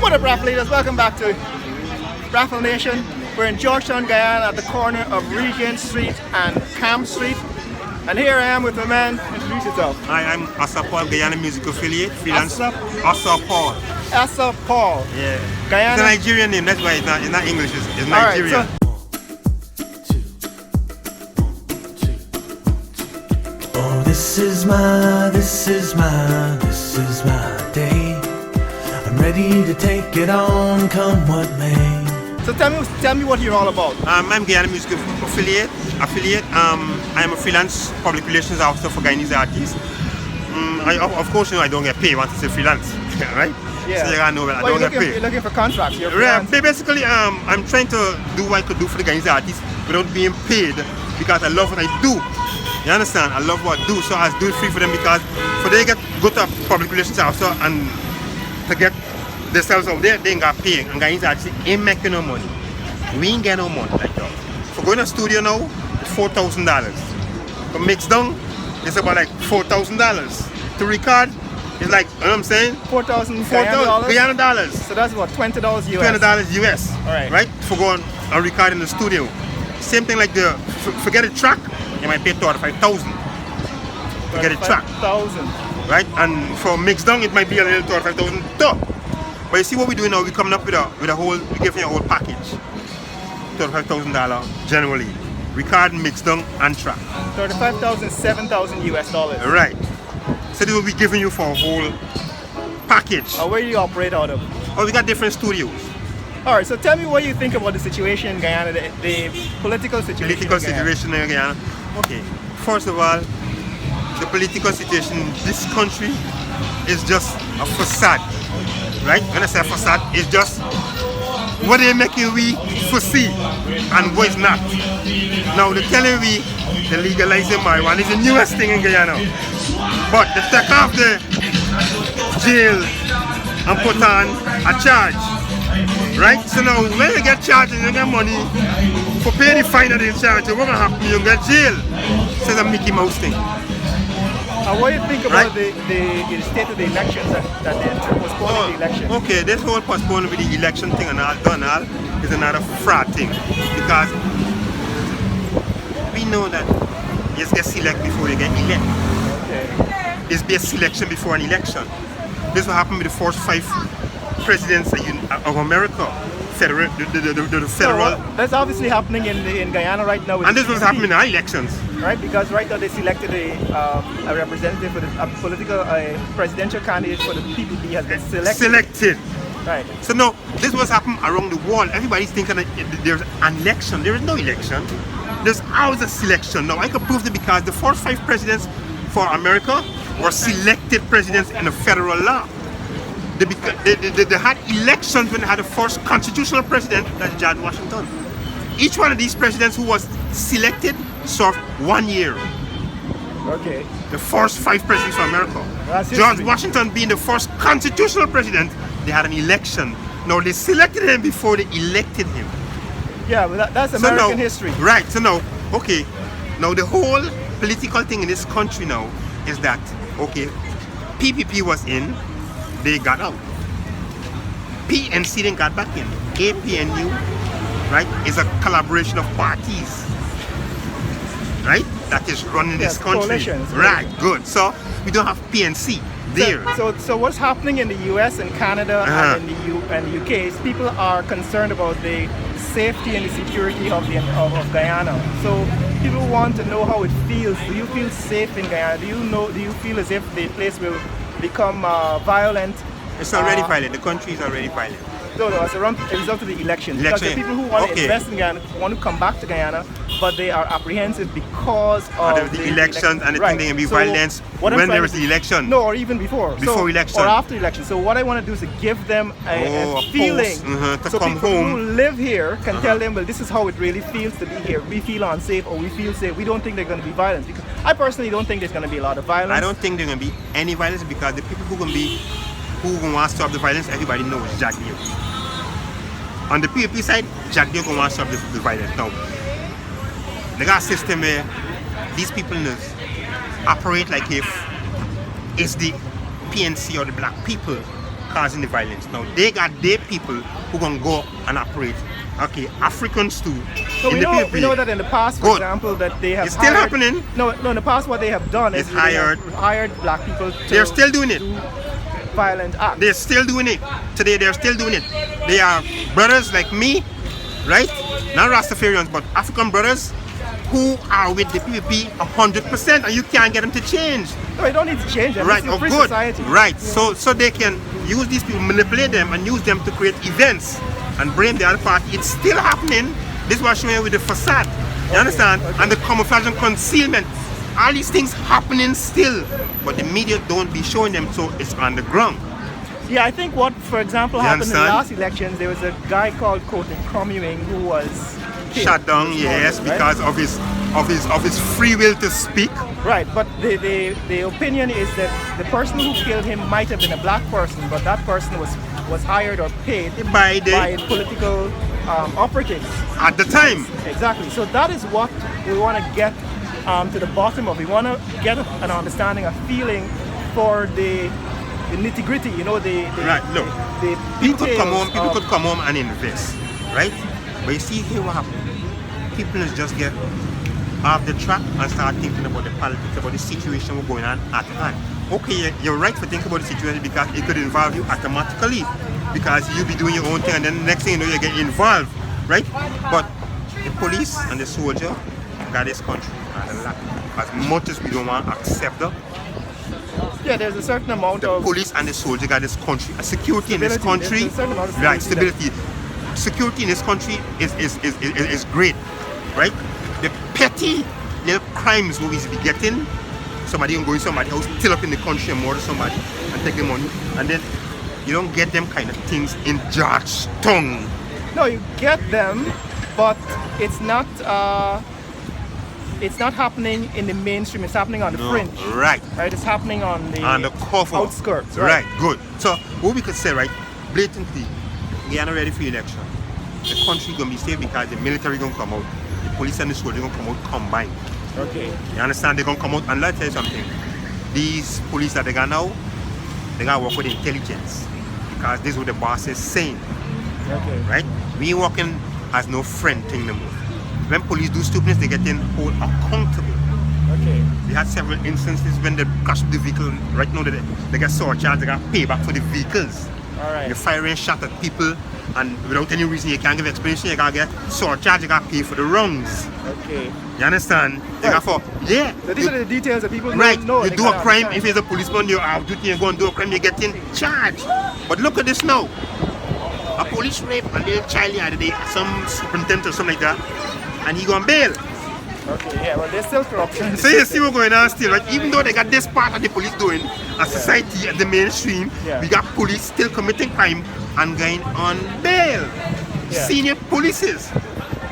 What up, Raffle Leaders? Welcome back to Raffle Nation. We're in Georgetown, Guyana at the corner of Regent Street and Camp Street. And here I am with my man. Introduce yourself. Hi, I'm Asa Paul, Guyana music affiliate, freelance. Asa Paul. Asa Paul. Yeah. Guyana. It's a Nigerian name, that's why it's not English, it's Nigerian. All right, Oh, this is my day. I'm ready to take it on, come what may. So tell me what you're all about. I'm Guyana music affiliate. I'm a freelance public relations officer for Guyanese artists. Of course, I don't get paid once it's a freelance, right? Yeah. So you gotta know that I don't get paid. You're looking for contracts. You're Yeah, basically, I'm trying to do what I could do for the Guyanese artists without being paid because I love what I do. You understand? I love what I do, so I do it free for them because for they go to a public relations officer and to get themselves out there, they ain't got paid. And Guyanese artists ain't making no money. We ain't getting no money like that. For going to a studio now, it's $4,000. For mix down, it's about like $4,000. To record, it's like, you know what I'm saying? $4,000 Guyana dollars. So that's what, $20 US? $20 US. All right. Right? For going and record in the studio. Same thing like forget a track, you might pay $35,000 to get a track. $35,000. Right? And for mix down, it might be a little $35,000 too. But you see what we're doing now, we're coming up with a whole, we're giving you a whole package. $35,000 generally. Record, mix down, and track. $35,000, $7,000 US dollars. Right. So this will be giving you for a whole package. Where do you operate out of? Oh, we got different studios. All right, so tell me what you think about the situation in Guyana, the political situation. In Guyana. Okay. First of all, the political situation in this country is just a facade. Right? When I say facade, it's just what they're making we foresee and what is not. Now they're telling we the legalizing marijuana is the newest thing in Guyana. But they take off the jail and put on a charge. Right? So now when you get charged and you get money for paying the fine that they charge, what's gonna happen? You get jail. So it's a Mickey Mouse thing. What do you think about the state of the elections that they're postponing the election? Okay, this whole postponing with the election thing and all done all is another fraud thing because we know that you get selected before you get elected. Okay. There's be a selection before an election. This will happen with the first 5 presidents of America. The federal. So, that's obviously happening in Guyana right now. And this was happening in our elections. Right, because right now they selected a representative for the presidential candidate for the PPP has been selected. Right. So now, this was happening around the world. Everybody's thinking that there's an election. There is no election. There's always a selection. Now, I can prove it because the first 5 presidents for America were selected presidents in the federal law. They had elections when they had the first constitutional president, that's George Washington. Each one of these presidents who was selected served 1 year. Okay. The first 5 presidents of America. That's George history. Washington being the first constitutional president, they had an election. Now they selected him before they elected him. Yeah, but that's American history. Right, so now, okay, now the whole political thing in this country now is that, okay, PPP was in, they got out. PNC then got back in. APNU, right, is a collaboration of parties, right, that is running this country. Coalitions. Right, good. So we don't have PNC there. So what's happening in the US and Canada and in the UK is people are concerned about the safety and the security of Guyana. So people want to know how it feels. Do you feel safe in Guyana? Do you feel as if the place will become violent? It's already violent. The country is already violent. No, as a result of the election. Because the people who want to invest in Guyana want to come back to Guyana, but they are apprehensive because of the elections and the thing can be violence when there is the election. No, or even before. Before election. Or after election. So what I want to do is to give them a feeling. To so come people home. who live here can tell them, well, this is how it really feels to be here. We feel unsafe or we feel safe. We don't think they're going to be violent. Because I personally don't think there's going to be a lot of violence. I don't think there's going to be any violence because the people who want to stop the violence, everybody knows Jack Deal. On the PPP side, Jack Deal wants to stop the violence. Now, they got a system where these people operate like if it's the PNC or the black people causing the violence. Now they got their people who gonna go and operate. Okay, Africans too. So we know that in the past, for example, that they have it's still happening. No, in the past, what they have done is It's hired black people. They're still doing it. Violent acts. They're still doing it. Today they're still doing it. They are brothers like me, right? Not Rastafarians, but African brothers who are with the PPP 100%, and you can't get them to change. No, you don't need to change them. Right, it's a free good. society. Right, so they can use these people, manipulate them, and use them to create events and blame the other party. It's still happening. This was showing you with the facade. You understand? Okay. And the camouflage and concealment. All these things happening still, but the media don't be showing them, so it's on the ground. Yeah, I think what, for example, You happened in the understand? last elections, there was a guy called Cromwing who was killed. Shut down, yes, Right? because of his free will to speak. Right, but the opinion is that the person who killed him might have been a black person, but that person was hired or paid By the political operatives. at the time. Exactly. So that is what we want to get to the bottom of. We want to get an understanding, a feeling for the nitty-gritty. You know, the Right, look. the People could come home, details people of- could come home and invest, right? But you see here what happened. People just get off the track and start thinking about the politics, about the situation we're going on at hand. Okay, you're right for thinking about the situation because it could involve you automatically because you'll be doing your own thing and then the next thing you know you get involved, right? But the police and the soldier got this country as much as we don't want to accept that. Yeah, there's a certain amount The of police and the soldier got this country. Security in this Stability. country, There's a certain amount of right? stability Stability. Security in this country is great, right? The petty little crimes we will be getting, somebody can go in somebody's house, steal up in the country and murder somebody and take the money, and then you don't get them kind of things in Georgetown. No, you get them, but it's not happening in the mainstream. It's happening on the fringe. Right. Right, it's happening on the Cover. outskirts. Right, good. So what we could say, right, blatantly, Guyana ready for election. The country gonna be safe because the military gonna come out, the police and the soldier gonna come out combined. Okay. You understand? They're gonna come out and let me tell you something. These police that they got now, they gotta work with intelligence because this is what the boss is saying. Okay. Right? We ain't working as no friend thing no more. When police do stupidness, they get hold accountable. Okay. We had several instances when they crash the vehicle. Right now, they get surcharge, they got payback for the vehicles. All right. You're firing shot at people, and without any reason, you can't give explanation. You gotta get surcharge, you gotta pay for the wrongs. Okay. You understand? You Right. got yeah. So these are the details that people Right, don't know. you They do a can't crime, understand. if you're a policeman, you're out duty, you're going to do a crime, you're getting charged. But look at this now. A police rape a little child the other day, some superintendent or something like that, and he gone bail. Okay, yeah, well, there's still corruption. So you see what's going on still, right? Even though they got this part of the police doing, a society at the mainstream, Yeah. we got police still committing crime and going on bail. Yeah. Senior polices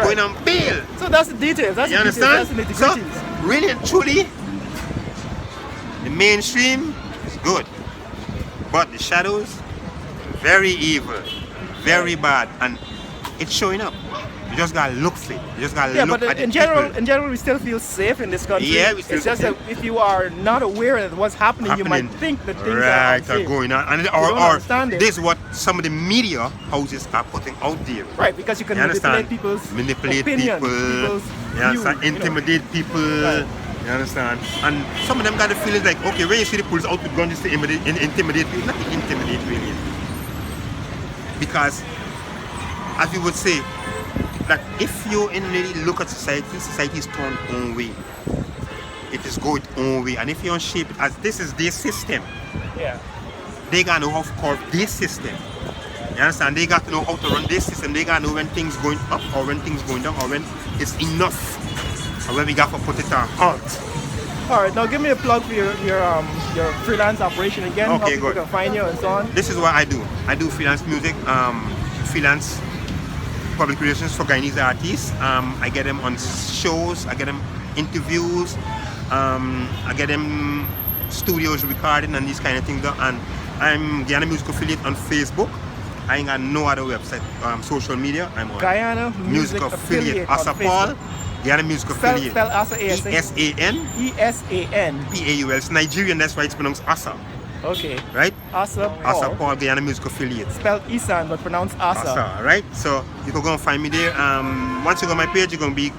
going on bail. So that's the details. That's You the understand? details. That's So, the nitty-gritties. really and truly, the mainstream is good, but the shadows, very evil, very bad, and it's showing up. You just gotta look for it. You just gotta Yeah, look but at in the general, people. we still feel safe in this country. Yeah, we still it's just feel that if you are not aware of what's happening, you might think that things are are unsafe. going on, and don't or understand it. this is what some of the media houses are putting out there. Right, because you can You understand? manipulate people's opinions, people's you understand? view, Intimidate people. Right. You understand? And some of them got the feeling like, okay, when you see the police out with guns, just to intimidate people, not to intimidate really. Because, as you would say, that if you really look at society, society is turned own way. It is going own way. And if you don't shape it as this is their system, Yeah. they gotta know how to curve their system. You understand? They got to know how to run their system. They gotta know when things going up or when things going down or when it's enough. Or when we got to put it on halt. All right, now give me a plug for your freelance operation again. Okay, how people good. can find you and so on. This is what I do. I do freelance music, freelance public relations for Guyanese artists. I get them on shows, I get them interviews, I get them studios recording and these kind of things. And I'm Guyana Music Affiliate on Facebook. I ain't got no other website, social media. I'm on Guyana Music Affiliate on Asa Facebook. Paul, Guyana Music Affiliate. Spell Asa, A-S-A. E-S-A-N E-S-A-N. P-A-U-L. It's Nigerian, that's why it's pronounced Asa. Okay. right? Asa Asa Paul. Paul, Guyana Music Affiliate. Spelled Isan but pronounced Asa. Asa, right? So you can go and find me there. Once you go on my page, you're gonna be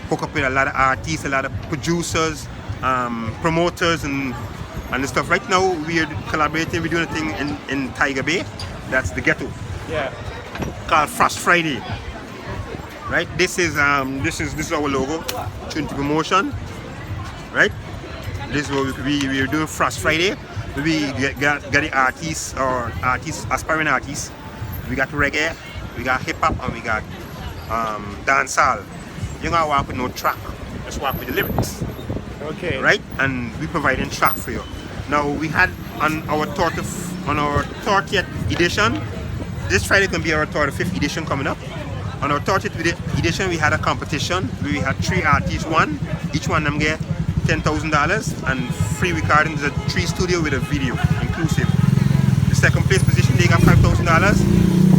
hooked up with a lot of artists, a lot of producers, promoters, and the stuff. Right now, we're collaborating. We're doing a thing in Tiger Bay. That's the ghetto. Yeah. Called Frost Friday. Right? This is our logo, Trinity Promotion. Right? This is what we're doing Frost Friday. We got the artists or aspiring artists. We got reggae, we got hip hop, and we got dancehall. You don't walk with no track, just walk with the lyrics. Okay. Right? And we providing track for you. Now we had on our 30th edition. This Friday can be our 35th edition coming up. On our 30th edition, we had a competition. We had 3 artists won. Each one of them get $10,000 and free recordings at 3 studio with a video inclusive. The second place position, they got $5,000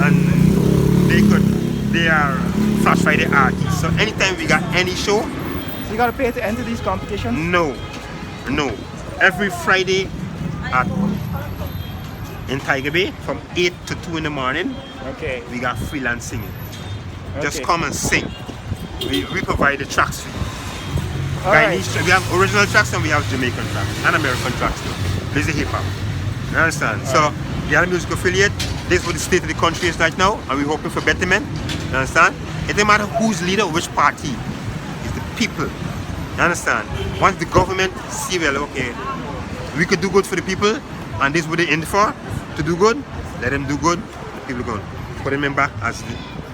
and they are Flash Friday artists. So anytime we got any show, So you gotta pay to enter these competitions? no. Every Friday in Tiger Bay from 8 to 2 in the morning, Okay. we got freelancing. Just Okay. come and sing. We provide the tracks for you. All right. Guyanese, we have original tracks and we have Jamaican tracks and American tracks too. This is hip hop. You understand? So, Guyana Music Affiliate, this is what the state of the country is right now, and we're hoping for betterment. You understand? It doesn't matter who's leader, which party. It's the people. You understand? Once the government see, well, okay, we could do good for the people, and this is what they're in for, to do good, let them do good, people go. Put them in back as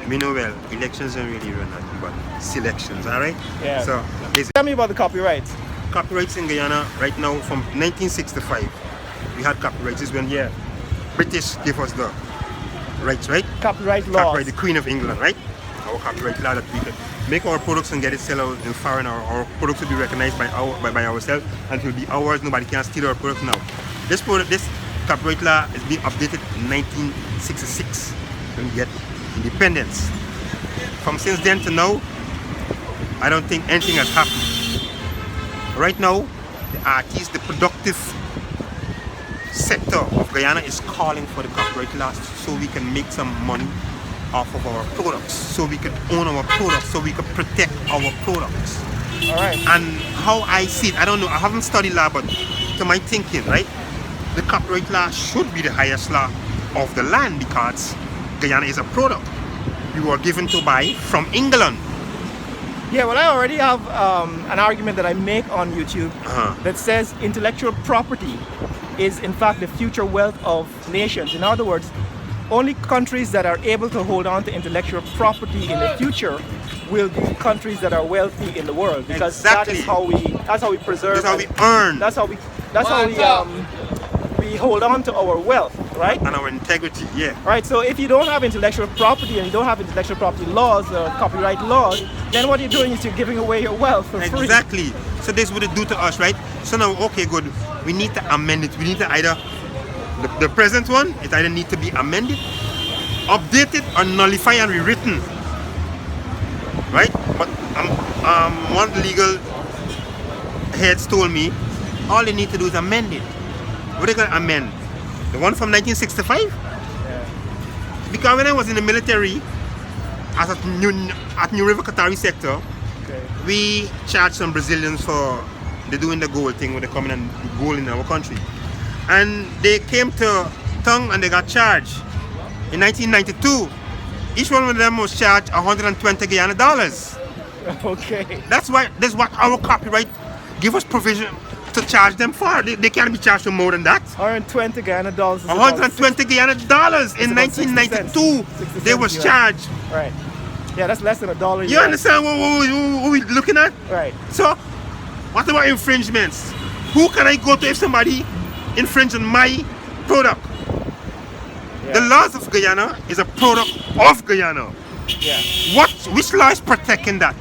we know well, elections don't really run nothing but selections, alright? Yeah. So, this Tell me about the copyrights. copyrights in Guyana right now from 1965. We had copyrights. This when here British gave us the rights, right? Copyright laws. Copyright, the Queen of England, right? Our copyright law that we could make our products and get it sold out in foreign. Our products will be recognized by ourselves and it will be ours. Nobody can steal our products now. This copyright law is being updated in 1966 when we get independence. From since then to now, I don't think anything has happened. Right now, the artists, the productive sector of Guyana is calling for the copyright laws so we can make some money off of our products, so we can own our products, so we can protect our products. All right. And how I see it, I don't know, I haven't studied law, but to my thinking, right, the copyright law should be the highest law of the land because Guyana is a product you are given to buy from England. Yeah, well, I already have an argument that I make on YouTube that says intellectual property is in fact the future wealth of nations. In other words, only countries that are able to hold on to intellectual property in the future will be countries that are wealthy in the world, because Exactly. that's how we preserve. That's how we earn. That's how we hold on to our wealth, right? And our integrity, yeah. Right, so if you don't have intellectual property and you don't have intellectual property laws or copyright laws, then what you're doing is you're giving away your wealth for free. Exactly. So this is what it do to us, right? So now, okay, good. We need to amend it. We need to either, the present one, it either need to be amended, updated, or nullified and rewritten. Right? But one of the legal heads told me, all they need to do is amend it. What are they going to amend? The one from 1965? Yeah. Because when I was in the military, as at New River Qatari sector, Okay. we charged some Brazilians for they doing the gold thing when they come in and do gold in our country. And they came to Tongue and they got charged. In 1992, each one of them was charged 120 Guyana dollars. Okay. That's what our copyright give us provision to charge them for. They can't be charged for more than that. 120 Guyana dollars. 120 Guyana dollars in about 60 cents. 1992, 60 they was cents US. charged. Right. Yeah, that's less than $1. You understand what we're looking at? Right. So, what about infringements? Who can I go to if somebody infringes on my product? Yeah. The laws of Guyana is a product of Guyana. Yeah. Which law is protecting that?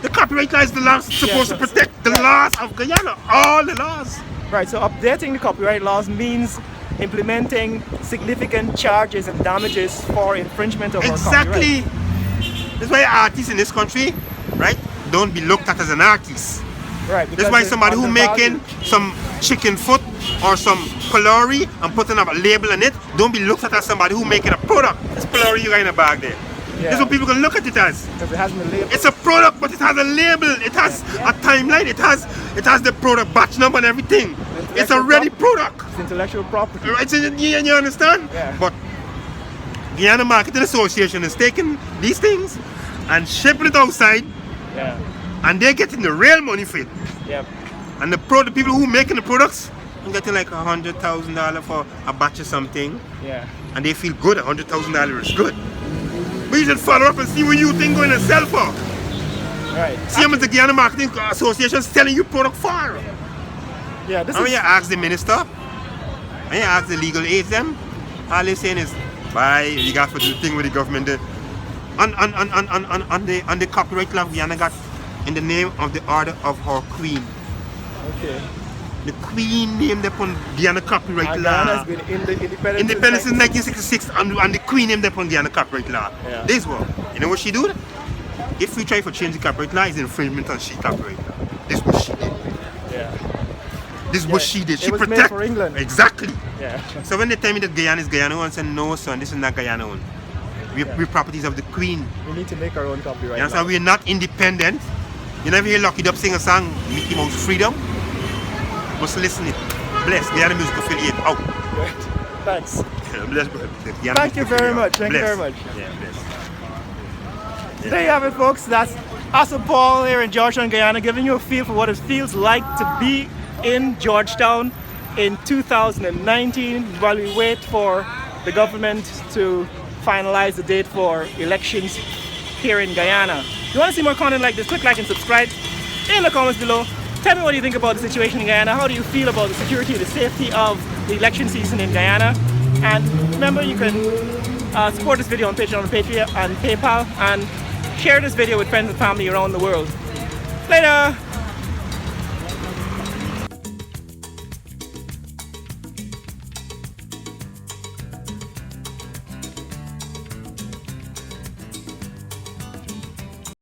The copyright law is the law supposed to protect the laws of Guyana. All the laws. Right. So updating the copyright laws means implementing significant charges and damages for infringement of our Exactly. copyright. That's why artists in this country, right, don't be looked at as an artist. Right. That's because why it's somebody who undervalued. making some chicken foot or some pillory and putting up a label on it, don't be looked at as somebody who making a product. This pillory you got in a bag there. Yeah. That's what people can look at it as. Because it has been labeled. It's a product, but it has a label. It has a timeline. It has the product batch number and everything. It's a ready product. It's intellectual property. Right? So you understand? Yeah. But Guyana Marketing Association is taking these things and shipping it outside, Yeah. and they're getting the real money for it. Yep. And the people who making the products are getting like $100,000 for a batch of something, Yeah. and they feel good. $100,000 is good. But you should follow up and see what you think going to sell for. Right. See how much the Guyana Marketing Association is selling you product for. Yeah. This And when is. you ask the minister, and you ask the legal aids them, all they're saying is, bye, you got to do the thing with the government. On the copyright law, Guyana got in the name of the order of her queen. Okay. The queen named upon Guyana copyright And law. Guyana has been independent. Independence in 1966, and the queen named upon Guyana copyright law. Yeah. This one, you know what she do? If we try to change the copyright law, it's infringement on she copyright law. This is what she did. Yeah. This is what she did. It She was made protect for England. Exactly. Yeah. So when they tell me that Guyana is Guyana owned, I say no, son, this is not Guyana owned. We're properties of the queen. We need to make our own copyright. You understand? We're not independent. You never hear Lucky Dub sing a song, Mickey Mouse Freedom. Must listen it. Bless Guyana Music Affiliate out. Right. Thanks. Bless, Guyana Thank you Music very Affiliate much. out. Thank you Bless. very much. Yeah, bless. There you have it, folks. That's us and Paul here in Georgetown, Guyana, giving you a feel for what it feels like to be in Georgetown in 2019 while we wait for the government to finalize the date for elections here in Guyana. If you want to see more content like this, click like and subscribe in the comments below. Tell me what you think about the situation in Guyana. How do you feel about the security and the safety of the election season in Guyana? And remember, you can support this video on Patreon and PayPal, and share this video with friends and family around the world. Later!